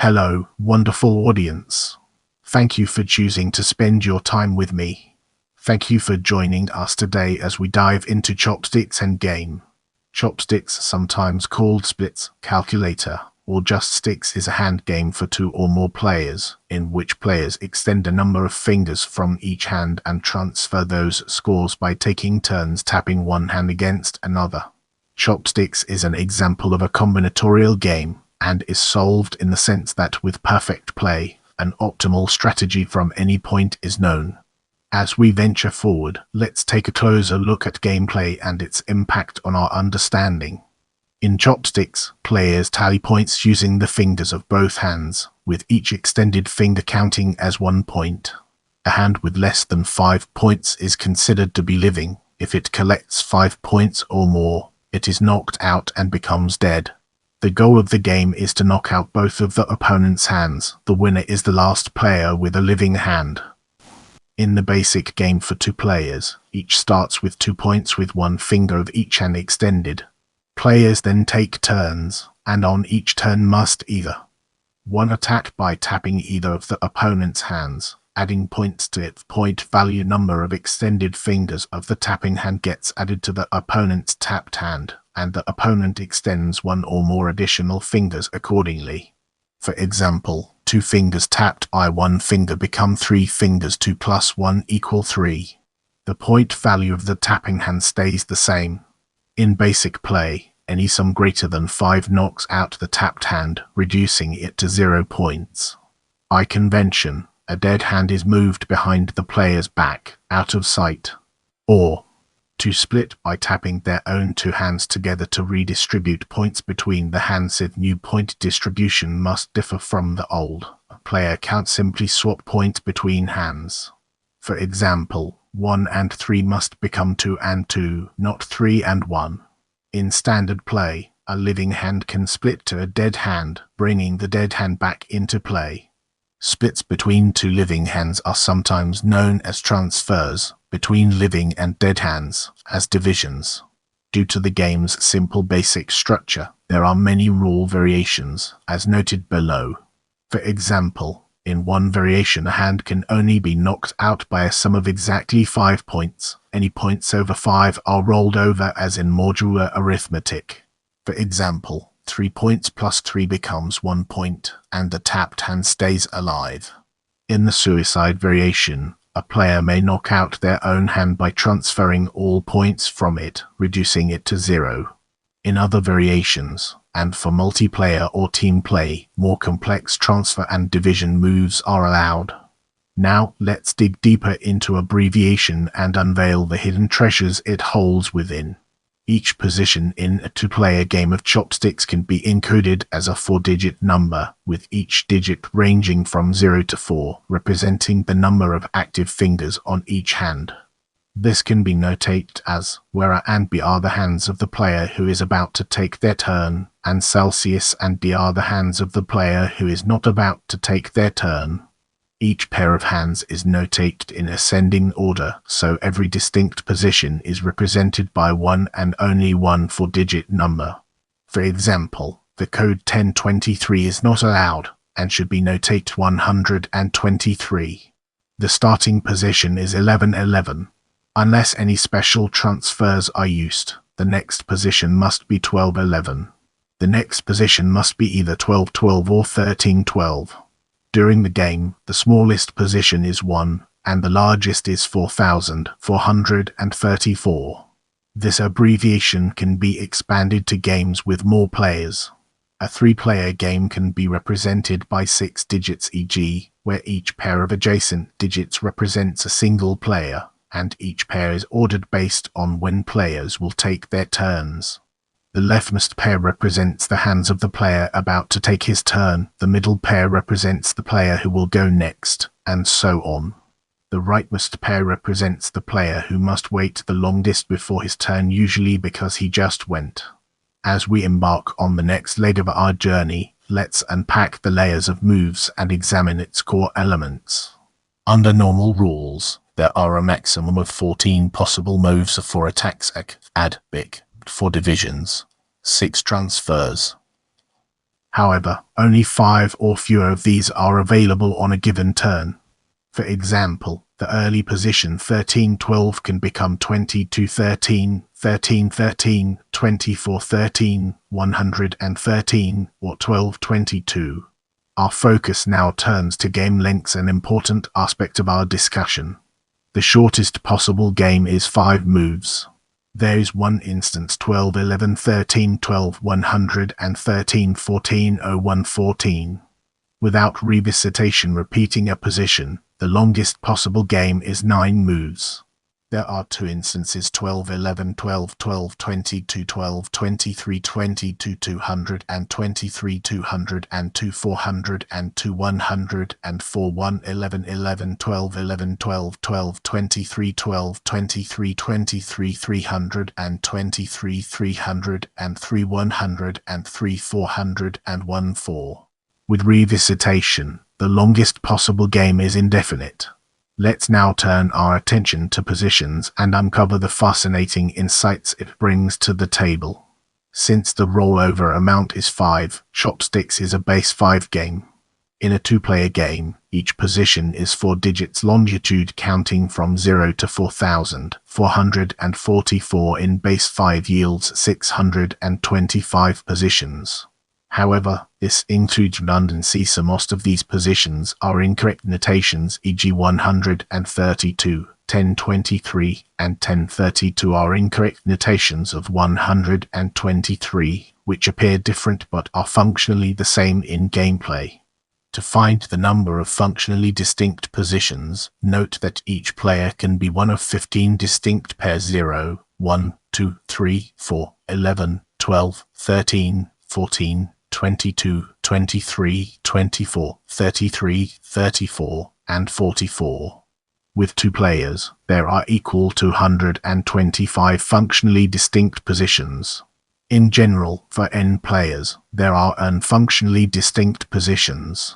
Hello, wonderful audience. Thank you for choosing to spend your time with me. Thank you for joining us today as we dive into Chopsticks and game. Chopsticks, sometimes called splits, calculator, or just sticks, is a hand game for 2 or more players, in which players extend a number of fingers from each hand and transfer those scores by taking turns tapping one hand against another. Chopsticks is an example of a combinatorial game, and is solved in the sense that with perfect play, an optimal strategy from any point is known. As we venture forward, let's take a closer look at gameplay and its impact on our understanding. In Chopsticks, players tally points using the fingers of both hands, with each extended finger counting as 1 point. A hand with less than 5 points is considered to be living. If it collects 5 points or more, it is knocked out and becomes dead. The goal of the game is to knock out both of the opponent's hands. The winner is the last player with a living hand. In the basic game for 2 players, each starts with 2 points with 1 finger of each hand extended. Players then take turns, and on each turn must either 1. Attack by tapping either of the opponent's hands, adding points to its point value. Number of extended fingers of the tapping hand gets added to the opponent's tapped hand, and the opponent extends 1 or more additional fingers accordingly. For example, 2 fingers tapped by 1 finger become 3 fingers. 2 plus 1 equal 3. The point value of the tapping hand stays the same. In basic play, any sum greater than 5 knocks out the tapped hand, reducing it to 0 points. By convention, a dead hand is moved behind the player's back, out of sight. Or, to split by tapping their own 2 hands together to redistribute points between the hands. The new point distribution must differ from the old. A player can't simply swap points between hands. For example, 1 and 3 must become 2 and 2, not 3 and 1. In standard play, a living hand can split to a dead hand, bringing the dead hand back into play. Splits between 2 living hands are sometimes known as transfers, between living and dead hands, as divisions. Due to the game's simple basic structure, there are many rule variations, as noted below. For example, in one variation a hand can only be knocked out by a sum of exactly 5 points. Any points over 5 are rolled over as in modular arithmetic. For example, 3 points plus 3 becomes 1 point, and the tapped hand stays alive. In the suicide variation, a player may knock out their own hand by transferring all points from it, reducing it to 0. In other variations, and for multiplayer or team play, more complex transfer and division moves are allowed. Now, let's dig deeper into abbreviation and unveil the hidden treasures it holds within. Each position in a 2-player game of Chopsticks can be encoded as a 4-digit number, with each digit ranging from 0 to 4, representing the number of active fingers on each hand. This can be notated as, where A and B are the hands of the player who is about to take their turn, and Celsius and D are the hands of the player who is not about to take their turn. Each pair of hands is notated in ascending order, so every distinct position is represented by 1 and only 1 4-digit number. For example, the code 1023 is not allowed, and should be notated 123. The starting position is 1111. Unless any special transfers are used, the next position must be 1211. The next position must be either 1212 or 1312. During the game, the smallest position is 1, and the largest is 4,434. This abbreviation can be expanded to games with more players. A 3-player game can be represented by 6 digits, e.g., where each pair of adjacent digits represents a single player, and each pair is ordered based on when players will take their turns. The leftmost pair represents the hands of the player about to take his turn, the middle pair represents the player who will go next, and so on. The rightmost pair represents the player who must wait the longest before his turn, usually because he just went. As we embark on the next leg of our journey, let's unpack the layers of moves and examine its core elements. Under normal rules, there are a maximum of 14 possible moves for attacks, add, bic, for divisions, 6 transfers. However, only 5 or fewer of these are available on a given turn. For example, the early position 13-12 can become 22-13, 13-13, 24-13, 113, or 12-22. Our focus now turns to game lengths, an important aspect of our discussion. The shortest possible game is 5 moves. There is one instance 12-11, 13-12, 113, 14, 01, 14. Without revisitation repeating a position, the longest possible game is 9 moves. There are 2 instances 12-11, 12-12, 22-12, 23-22, 200 and 23-200 and 2-400 and 2-100 and 4-1-11-11, 12-11, 12-12, 23-12, 23-23, 300 and 23-300 and 3-100 and 3-400 and 1-4. With revisitation, the longest possible game is indefinite. Let's now turn our attention to positions and uncover the fascinating insights it brings to the table. Since the rollover amount is 5, Chopsticks is a base 5 game. In a 2-player game, each position is 4 digits longitude counting from 0 to 4,000. 444 in base 5 yields 625 positions. However, this includes redundancy, so most of these positions are incorrect notations, e.g. 132, 1023, and 1032 are incorrect notations of 123, which appear different but are functionally the same in gameplay. To find the number of functionally distinct positions, note that each player can be one of 15 distinct pairs 0, 1, 2, 3, 4, 11, 12, 13, 14, 22, 23, 24, 33, 34, and 44. With 2 players, there are equal to 225 functionally distinct positions. In general, for n players, there are n functionally distinct positions.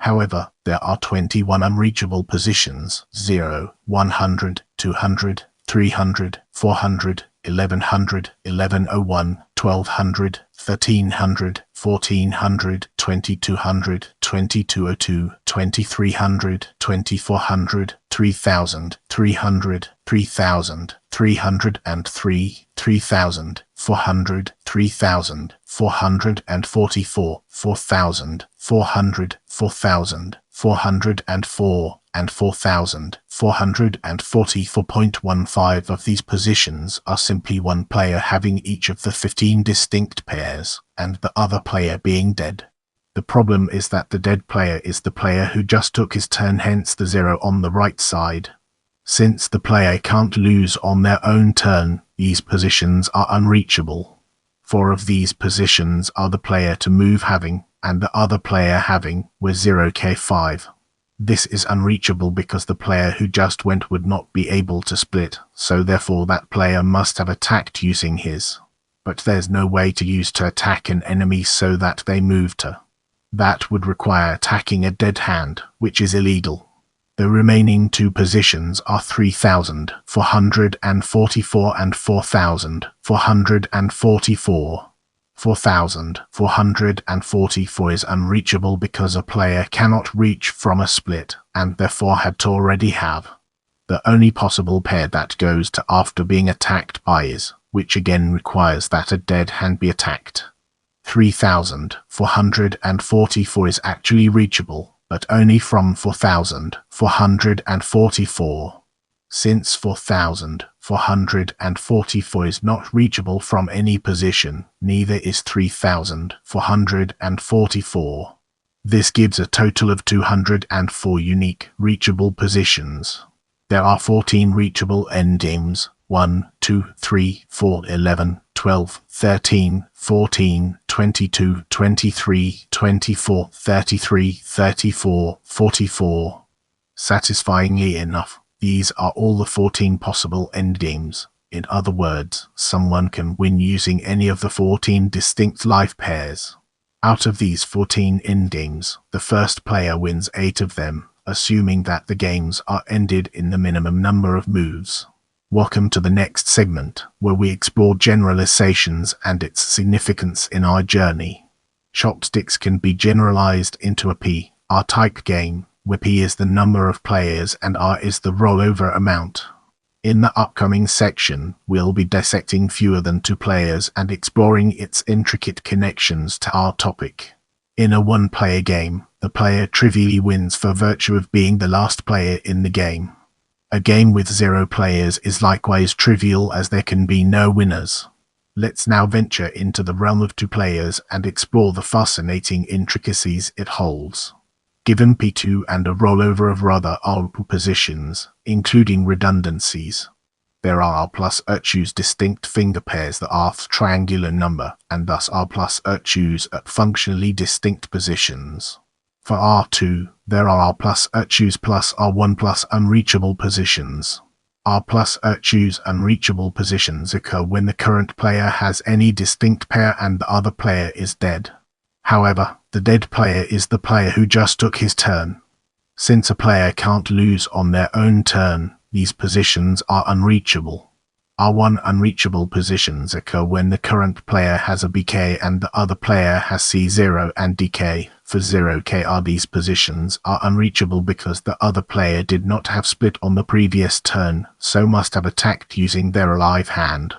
However, there are 21 unreachable positions 0, 100, 200, 300, 400, 1100, 1101, 1200, 1300, 1400, 2200, 2202, 2300, 2400, 3000, 300, 3000, 303, 3000, 400, 3000, 444, 4000, 400, 4000, 404, and 4,444.15 of these positions are simply one player having each of the 15 distinct pairs, and the other player being dead. The problem is that the dead player is the player who just took his turn, hence the 0 on the right side. Since the player can't lose on their own turn, these positions are unreachable. 4 of these positions are the player to move having, and the other player having, where 0k5. This is unreachable because the player who just went would not be able to split, so therefore that player must have attacked using his. But there's no way to use to attack an enemy so that they move to. That would require attacking a dead hand, which is illegal. The remaining 2 positions are 3,444 and 4,444. 4,444 is unreachable because a player cannot reach from a split, and therefore had to already have. The only possible pair that goes to after being attacked by is, which again requires that a dead hand be attacked. 3,444 is actually reachable, but only from 4,444. Since 4,444 is not reachable from any position, neither is 3,444. This gives a total of 204 unique reachable positions. There are 14 reachable endgames: 1, 2, 3, 4, 11, 12, 13, 14, 22, 23, 24, 33, 34, 44. Satisfyingly enough, these are all the 14 possible endgames. In other words, someone can win using any of the 14 distinct life pairs. Out of these 14 endgames, the first player wins 8 of them, assuming that the games are ended in the minimum number of moves. Welcome to the next segment, where we explore generalizations and its significance in our journey. Chopsticks can be generalized into a PR type game, where P is the number of players and R is the rollover amount. In the upcoming section, we'll be dissecting fewer than 2 players and exploring its intricate connections to our topic. In a one-player game, the player trivially wins for virtue of being the last player in the game. A game with 0 players is likewise trivial, as there can be no winners. Let's now venture into the realm of 2 players and explore the fascinating intricacies it holds. Given P2 and a rollover of rather R2 positions, including redundancies, there are R plus choose distinct finger pairs that are triangular number, and thus R plus choose at functionally distinct positions. For R2, there are R plus choose plus R1 plus unreachable positions. R plus choose unreachable positions occur when the current player has any distinct pair and the other player is dead. However, the dead player is the player who just took his turn. Since a player can't lose on their own turn, these positions are unreachable. R1 unreachable positions occur when the current player has a BK and the other player has C0 and DK. For 0K these positions are unreachable because the other player did not have split on the previous turn, so must have attacked using their alive hand.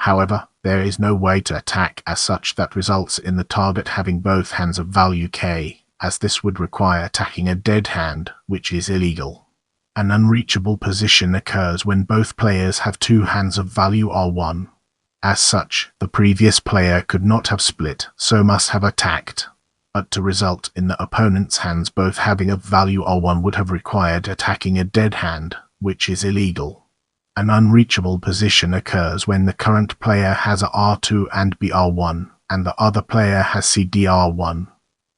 However, there is no way to attack as such that results in the target having both hands of value K, as this would require attacking a dead hand, which is illegal. An unreachable position occurs when both players have 2 hands of value R1. As such, the previous player could not have split, so must have attacked. But to result in the opponent's hands both having a value R1 would have required attacking a dead hand, which is illegal. An unreachable position occurs when the current player has a R2 and BR1, and the other player has CDR1.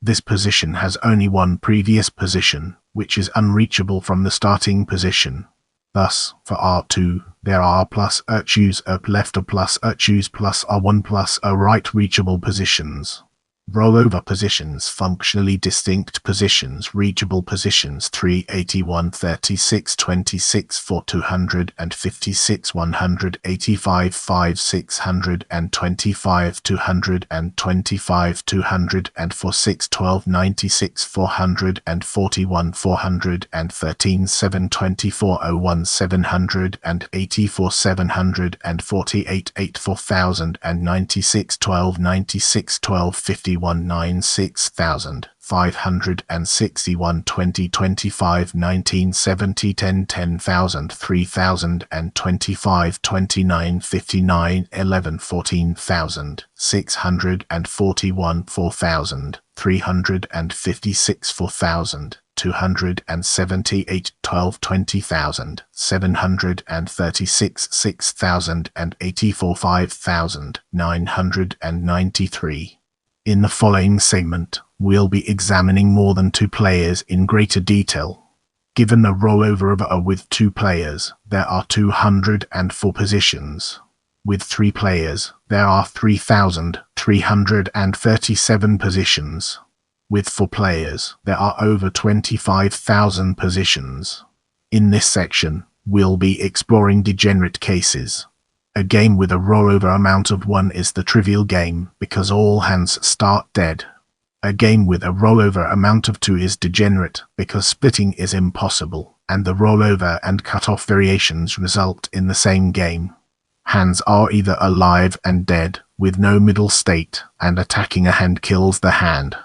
This position has only one previous position, which is unreachable from the starting position. Thus, for R2, there are R plus choose left plus choose plus R1 plus right reachable positions. Rollover positions, functionally distinct positions, reachable positions 381, 36, 26, 4, 256, 185, 5, 625, 225, 204, 6, 12, 96, 441, 413, 724, 01, 784, 748, 8, 4096, 12, 96, 12, 51, 9, 6,000, 561, 20, 25, 19, 70, 10, 10,000, 3,000, 25, 29, 59, 11, 14,000, 641, 4,000, 356, 4,000, 278, 12, 20,000, 736, 6,084, 5,993. In the following segment, we'll be examining more than 2 players in greater detail. Given the rollover of A with 2 players, there are 204 positions. With 3 players, there are 3,337 positions. With 4 players, there are over 25,000 positions. In this section, we'll be exploring degenerate cases. A game with a rollover amount of 1 is the trivial game because all hands start dead. A game with a rollover amount of 2 is degenerate because splitting is impossible, and the rollover and cutoff variations result in the same game. Hands are either alive and dead, with no middle state, and attacking a hand kills the hand.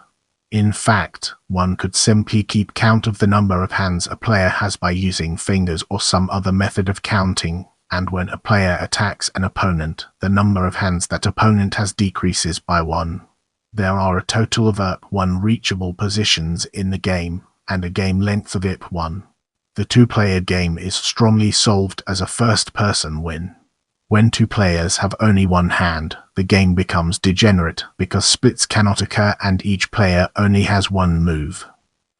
In fact, one could simply keep count of the number of hands a player has by using fingers or some other method of counting. And when a player attacks an opponent, the number of hands that opponent has decreases by 1. There are a total of 1 reachable positions in the game, and a game length of 1. The 2-player game is strongly solved as a first-person win. When 2 players have only 1 hand, the game becomes degenerate because splits cannot occur and each player only has 1 move.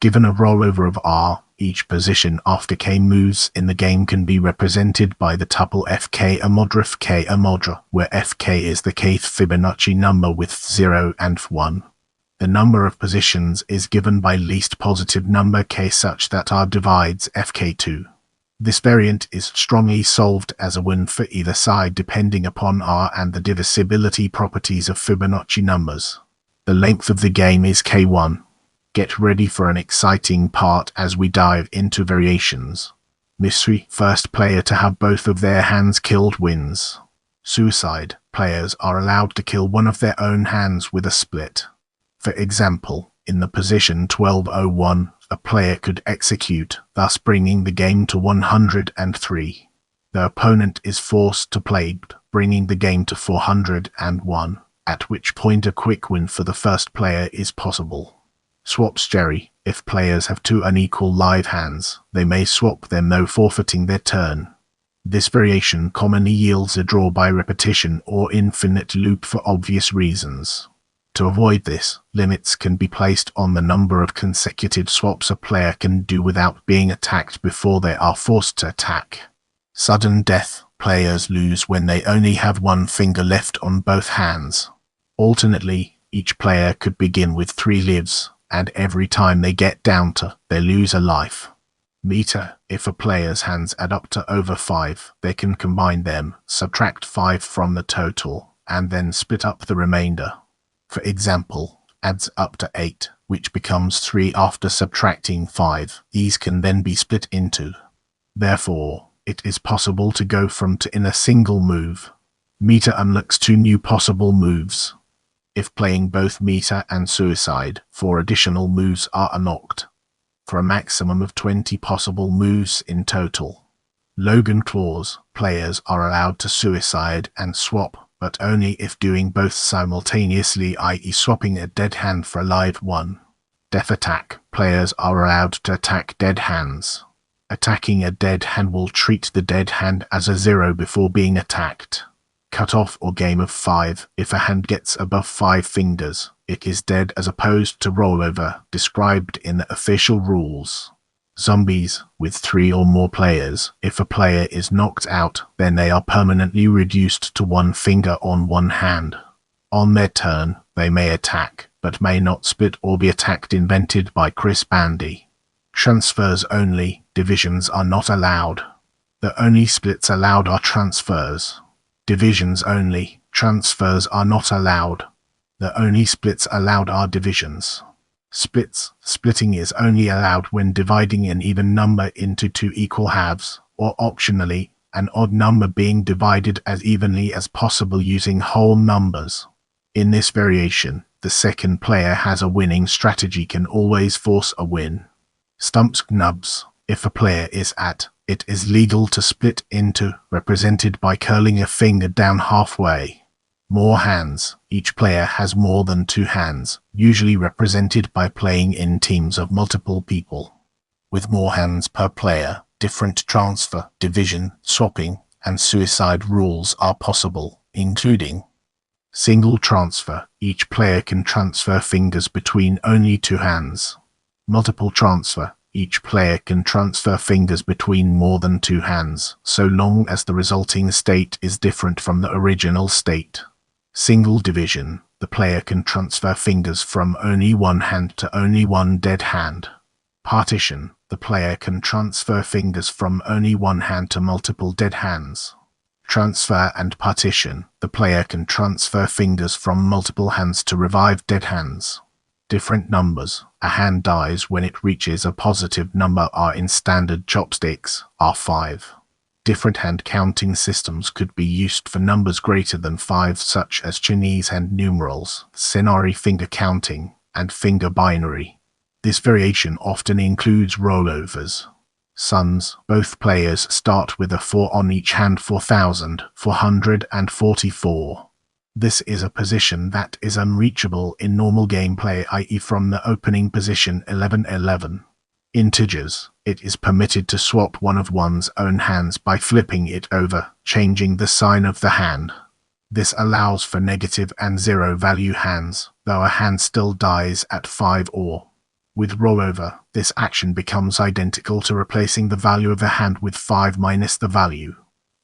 Given a rollover of R, each position after K moves in the game can be represented by the tuple Fk amodra K amodra, where Fk is the kth Fibonacci number with 0 and 1. The number of positions is given by least positive number K such that R divides Fk2. This variant is strongly solved as a win for either side depending upon R and the divisibility properties of Fibonacci numbers. The length of the game is K1. Get ready for an exciting part as we dive into variations. Mystery: first player to have both of their hands killed wins. Suicide: players are allowed to kill one of their own hands with a split. For example, in the position 1201, a player could execute, thus bringing the game to 103. The opponent is forced to play, bringing the game to 401, at which point a quick win for the first player is possible. Swapsticks: if players have two unequal live hands, they may swap them, no forfeiting their turn. This variation commonly yields a draw by repetition or infinite loop for obvious reasons. To avoid this, limits can be placed on the number of consecutive swaps a player can do without being attacked before they are forced to attack. Sudden death: players lose when they only have one finger left on both hands. Alternately, each player could begin with 3 lives, and every time they get down to, they lose a life. Meter: if a player's hands add up to over 5, they can combine them, subtract 5 from the total, and then split up the remainder. For example, adds up to 8, which becomes 3 after subtracting 5. These can then be split into. Therefore, it is possible to go from to in a single move. Meter unlocks 2 new possible moves. If playing both Meter and Suicide, 4 additional moves are unlocked, for a maximum of 20 possible moves in total. Logan Clause: players are allowed to suicide and swap, but only if doing both simultaneously, i.e. swapping a dead hand for a live one. Death Attack: players are allowed to attack dead hands. Attacking a dead hand will treat the dead hand as a 0 before being attacked. Cut-off or game of 5: if a hand gets above 5 fingers, it is dead, as opposed to rollover, described in the official rules. Zombies: with 3 or more players, if a player is knocked out, then they are permanently reduced to 1 finger on one hand. On their turn, they may attack, but may not split or be attacked. Invented by Chris Bandy. Transfers only: divisions are not allowed. The only splits allowed are transfers. Divisions only: transfers are not allowed. The only splits allowed are divisions. Splits: splitting is only allowed when dividing an even number into 2 equal halves, or optionally, an odd number being divided as evenly as possible using whole numbers. In this variation, the second player has a winning strategy, can always force a win. Stumps Nubs: if a player is at, it is legal to split into, represented by curling a finger down halfway. More hands: each player has more than 2 hands, usually represented by playing in teams of multiple people. With more hands per player, different transfer, division, swapping, and suicide rules are possible, including single transfer: each player can transfer fingers between only 2 hands. Multiple transfer: each player can transfer fingers between more than 2 hands, so long as the resulting state is different from the original state. Single division: the player can transfer fingers from only 1 hand to only 1 dead hand. Partition: the player can transfer fingers from only 1 hand to multiple dead hands. Transfer and partition: the player can transfer fingers from multiple hands to revive dead hands. Different numbers: a hand dies when it reaches a positive number are in standard Chopsticks, R5. Different hand counting systems could be used for numbers greater than 5, such as Chinese hand numerals, Senari finger counting, and finger binary. This variation often includes rollovers. Sons: both players start with a 4 on each hand. 4,444. This is a position that is unreachable in normal gameplay, i.e. from the opening position 1111. Integers: it is permitted to swap one of one's own hands by flipping it over, changing the sign of the hand. This allows for negative and 0 value hands, though a hand still dies at 5 or. With rollover, this action becomes identical to replacing the value of a hand with 5 minus the value.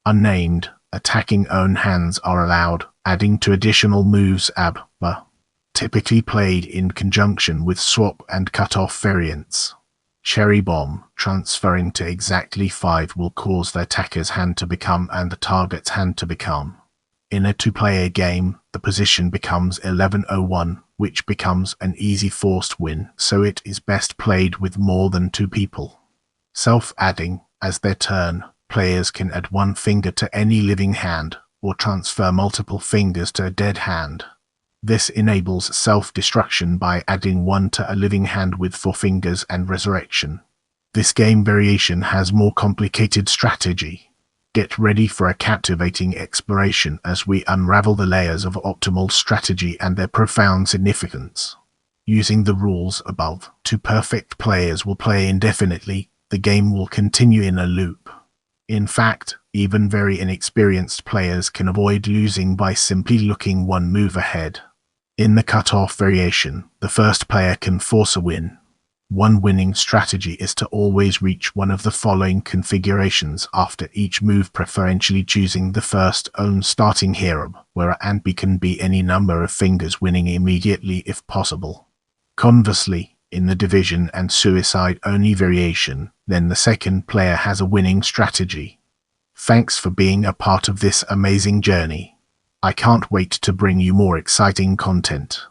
Unnamed: attacking own hands are allowed, adding to additional moves typically played in conjunction with swap and cut-off variants. Cherry Bomb: transferring to exactly 5 will cause the attacker's hand to become and the target's hand to become. In a 2-player game, the position becomes 1101, which becomes an easy forced win, so it is best played with more than 2 people. Self-adding, as their turn, players can add 1 finger to any living hand, or transfer multiple fingers to a dead hand. This enables self-destruction by adding 1 to a living hand with 4 fingers and resurrection. This game variation has more complicated strategy. Get ready for a captivating exploration as we unravel the layers of optimal strategy and their profound significance. Using the rules above, 2 perfect players will play indefinitely. The game will continue in a loop. In fact, even very inexperienced players can avoid losing by simply looking 1 move ahead. In the cutoff variation, the first player can force a win. One winning strategy is to always reach one of the following configurations after each move, preferentially choosing the first own starting hero, where A and B can be any number of fingers, winning immediately if possible. Conversely, in the division and suicide only variation, then the second player has a winning strategy. Thanks for being a part of this amazing journey. I can't wait to bring you more exciting content.